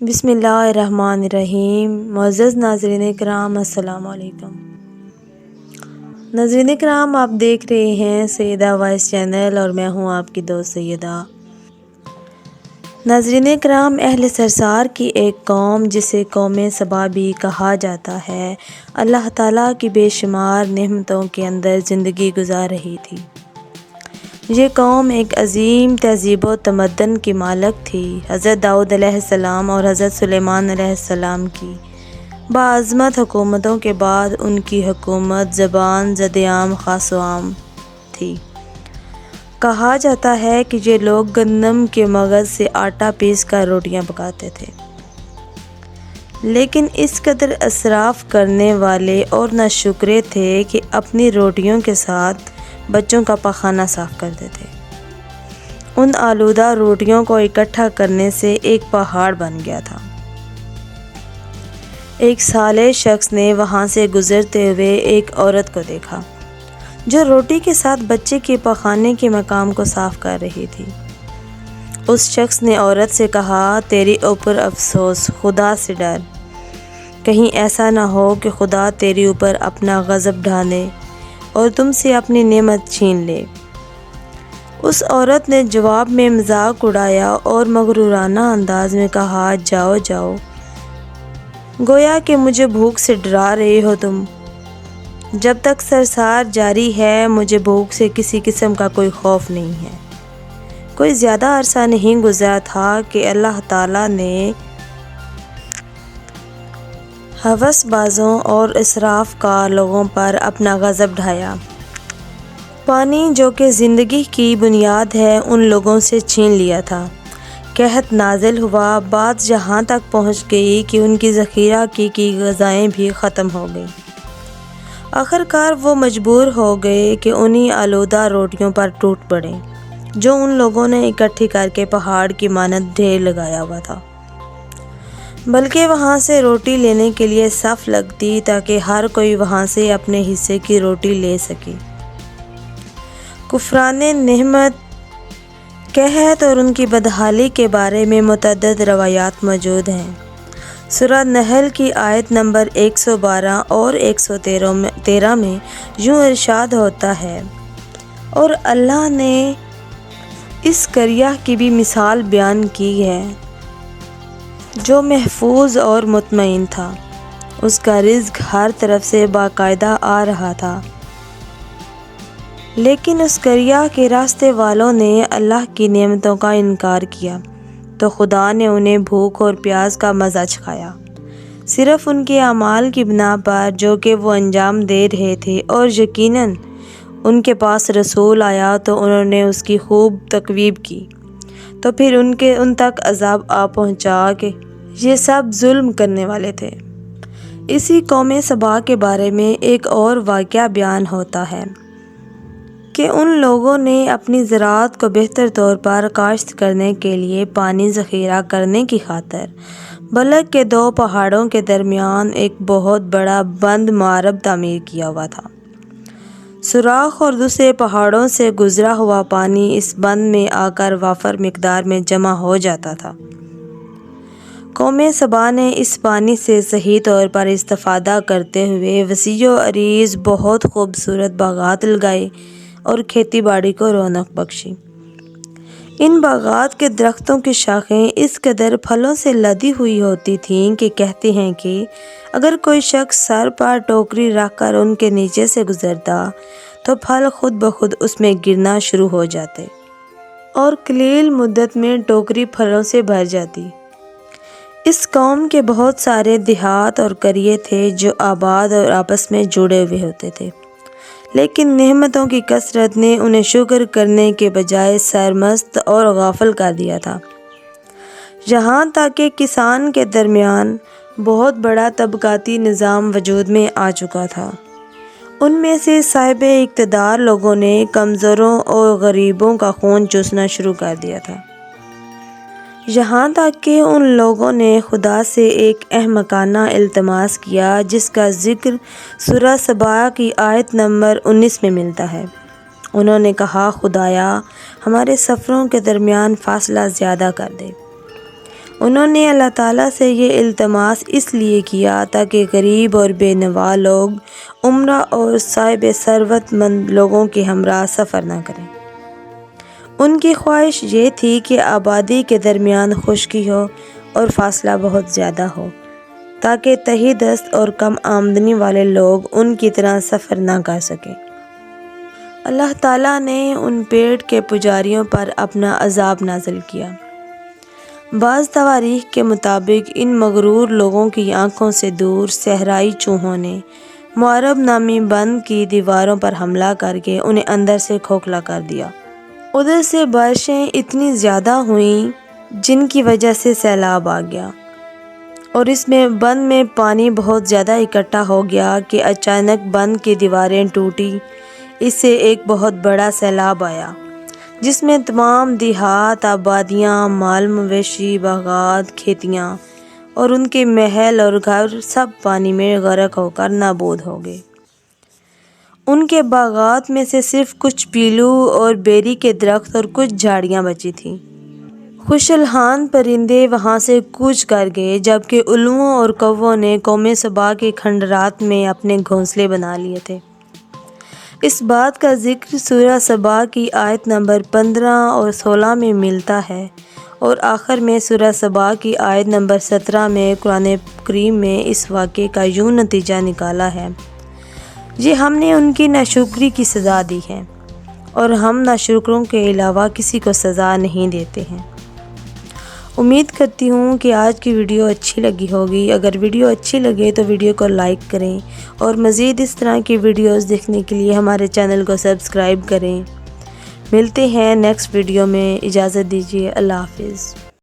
بسم اللہ الرحمن الرحیم۔ معزز ناظرین کرام، السلام علیکم۔ ناظرین کرام، آپ دیکھ رہے ہیں سیدہ وائس چینل اور میں ہوں آپ کی دوست سیدہ۔ ناظرین کرام، اہل سرسار کی ایک قوم جسے قوم سبا بھی کہا جاتا ہے، اللہ تعالیٰ کی بے شمار نعمتوں کے اندر زندگی گزار رہی تھی۔ یہ قوم ایک عظیم تہذیب و تمدن کی مالک تھی۔ حضرت داؤد علیہ السلام اور حضرت سلیمان علیہ السلام کی باعظمت حکومتوں کے بعد ان کی حکومت زبان زد عام خاص و عام تھی۔ کہا جاتا ہے کہ یہ لوگ گندم کے مغز سے آٹا پیس کر روٹیاں پکاتے تھے، لیکن اس قدر اسراف کرنے والے اور ناشکرے تھے کہ اپنی روٹیوں کے ساتھ بچوں کا پاخانہ صاف کرتے تھے۔ ان آلودہ روٹیوں کو اکٹھا کرنے سے ایک پہاڑ بن گیا تھا۔ ایک صالح شخص نے وہاں سے گزرتے ہوئے ایک عورت کو دیکھا جو روٹی کے ساتھ بچے کے پاخانے کے مقام کو صاف کر رہی تھی۔ اس شخص نے عورت سے کہا، تیری اوپر افسوس، خدا سے ڈر، کہیں ایسا نہ ہو کہ خدا تیری اوپر اپنا غضب ڈھالے اور تم سے اپنی نعمت چھین لے۔ اس عورت نے جواب میں مذاق اڑایا اور مغرورانہ انداز میں کہا، جاؤ جاؤ، گویا کہ مجھے بھوک سے ڈرا رہے ہو تم۔ جب تک سرسار جاری ہے مجھے بھوک سے کسی قسم کا کوئی خوف نہیں ہے۔ کوئی زیادہ عرصہ نہیں گزرا تھا کہ اللہ تعالیٰ نے ہوس بازوں اور اسراف کار لوگوں پر اپنا غضب ڈھایا۔ پانی جو کہ زندگی کی بنیاد ہے ان لوگوں سے چھین لیا تھا۔ قحط نازل ہوا، بات یہاں تک پہنچ گئی کہ ان کی ذخیرہ کی غذائیں بھی ختم ہو گئیں۔ آخرکار وہ مجبور ہو گئے کہ انہی آلودہ روٹیوں پر ٹوٹ پڑیں جو ان لوگوں نے اکٹھی کر کے پہاڑ کی مانند ڈھیر لگایا ہوا تھا۔ بلکہ وہاں سے روٹی لینے کے لیے صف لگتی تاکہ ہر کوئی وہاں سے اپنے حصے کی روٹی لے سکے۔ کفران نعمت، قحط اور ان کی بدحالی کے بارے میں متعدد روایات موجود ہیں۔ سورہ نحل کی آیت نمبر 112 اور 113 میں یوں ارشاد ہوتا ہے، اور اللہ نے اس قریہ کی بھی مثال بیان کی ہے جو محفوظ اور مطمئن تھا، اس کا رزق ہر طرف سے باقاعدہ آ رہا تھا، لیکن اس قریہ کے راستے والوں نے اللہ کی نعمتوں کا انکار کیا تو خدا نے انہیں بھوک اور پیاس کا مزہ چکھایا، صرف ان کے اعمال کی بنا پر جو کہ وہ انجام دے رہے تھے، اور یقیناً ان کے پاس رسول آیا تو انہوں نے اس کی خوب تکذیب کی، تو پھر ان تک عذاب آ پہنچا کہ یہ سب ظلم کرنے والے تھے۔ اسی قوم سبا کے بارے میں ایک اور واقعہ بیان ہوتا ہے کہ ان لوگوں نے اپنی زراعت کو بہتر طور پر کاشت کرنے کے لیے پانی ذخیرہ کرنے کی خاطر بلک کے 2 پہاڑوں کے درمیان ایک بہت بڑا بند معرب تعمیر کیا ہوا تھا۔ سوراخ اور دوسرے پہاڑوں سے گزرا ہوا پانی اس بند میں آ کر وافر مقدار میں جمع ہو جاتا تھا۔ قوم سبا نے اس پانی سے صحیح طور پر استفادہ کرتے ہوئے وسیع و عریض بہت خوبصورت باغات لگائے اور کھیتی باڑی کو رونق بخشی۔ ان باغات کے درختوں کی شاخیں اس قدر پھلوں سے لدی ہوئی ہوتی تھیں کہ کہتے ہیں کہ اگر کوئی شخص سر پر ٹوکری رکھ کر ان کے نیچے سے گزرتا تو پھل خود بخود اس میں گرنا شروع ہو جاتے اور قلیل مدت میں ٹوکری پھلوں سے بھر جاتی۔ اس قوم کے بہت سارے دیہات اور قریے تھے جو آباد اور آپس میں جڑے ہوئے ہوتے تھے، لیکن نعمتوں کی کثرت نے انہیں شکر کرنے کے بجائے سرمست اور غافل کر دیا تھا، یہاں تک کہ کسان کے درمیان بہت بڑا طبقاتی نظام وجود میں آ چکا تھا۔ ان میں سے صاحب اقتدار لوگوں نے کمزوروں اور غریبوں کا خون چوسنا شروع کر دیا تھا، یہاں تک کہ ان لوگوں نے خدا سے ایک احمقانہ التماس کیا جس کا ذکر سورہ سبا کی آیت نمبر 19 میں ملتا ہے۔ انہوں نے کہا، خدایا ہمارے سفروں کے درمیان فاصلہ زیادہ کر دے۔ انہوں نے اللہ تعالیٰ سے یہ التماس اس لیے کیا تاکہ غریب اور بے نوا لوگ عمرہ اور صاحب ثروت مند لوگوں کے ہمراہ سفر نہ کریں۔ ان کی خواہش یہ تھی کہ آبادی کے درمیان خشکی ہو اور فاصلہ بہت زیادہ ہو تاکہ تہی دست اور کم آمدنی والے لوگ ان کی طرح سفر نہ کر سکیں۔ اللہ تعالیٰ نے ان پیٹ کے پجاریوں پر اپنا عذاب نازل کیا۔ بعض تواریخ کے مطابق ان مغرور لوگوں کی آنکھوں سے دور صحرائی چوہوں نے معرب نامی بند کی دیواروں پر حملہ کر کے انہیں اندر سے کھوکھلا کر دیا۔ ادھر سے بارشیں اتنی زیادہ ہوئیں جن کی وجہ سے سیلاب آ گیا، اور اس میں بند میں پانی بہت زیادہ اکٹھا ہو گیا کہ اچانک بند کی دیواریں ٹوٹی۔ اس سے ایک بہت بڑا سیلاب آیا جس میں تمام دیہات، آبادیاں، مال مویشی، باغات، کھیتیاں اور ان کے محل اور گھر سب پانی میں غرق ہو کر نابود ہو گئے۔ ان کے باغات میں سے صرف کچھ پیلو اور بیری کے درخت اور کچھ جھاڑیاں بچی تھیں۔ خوش الحان پرندے وہاں سے کوچ کر گئے، جبکہ الوؤں اور کووں نے قوم سبا کے کھنڈرات میں اپنے گھونسلے بنا لیے تھے۔ اس بات کا ذکر سورہ سبا کی آیت نمبر 15 اور 16 میں ملتا ہے، اور آخر میں سورہ سبا کی آیت نمبر 17 میں قرآن کریم میں اس واقعے کا یوں نتیجہ نکالا ہے: یہ ہم نے ان کی ناشکری کی سزا دی ہے، اور ہم ناشکروں کے علاوہ کسی کو سزا نہیں دیتے ہیں۔ امید کرتی ہوں کہ آج کی ویڈیو اچھی لگی ہوگی۔ اگر ویڈیو اچھی لگے تو ویڈیو کو لائک کریں، اور مزید اس طرح کی ویڈیوز دیکھنے کے لیے ہمارے چینل کو سبسکرائب کریں۔ ملتے ہیں نیکسٹ ویڈیو میں، اجازت دیجیے، اللہ حافظ۔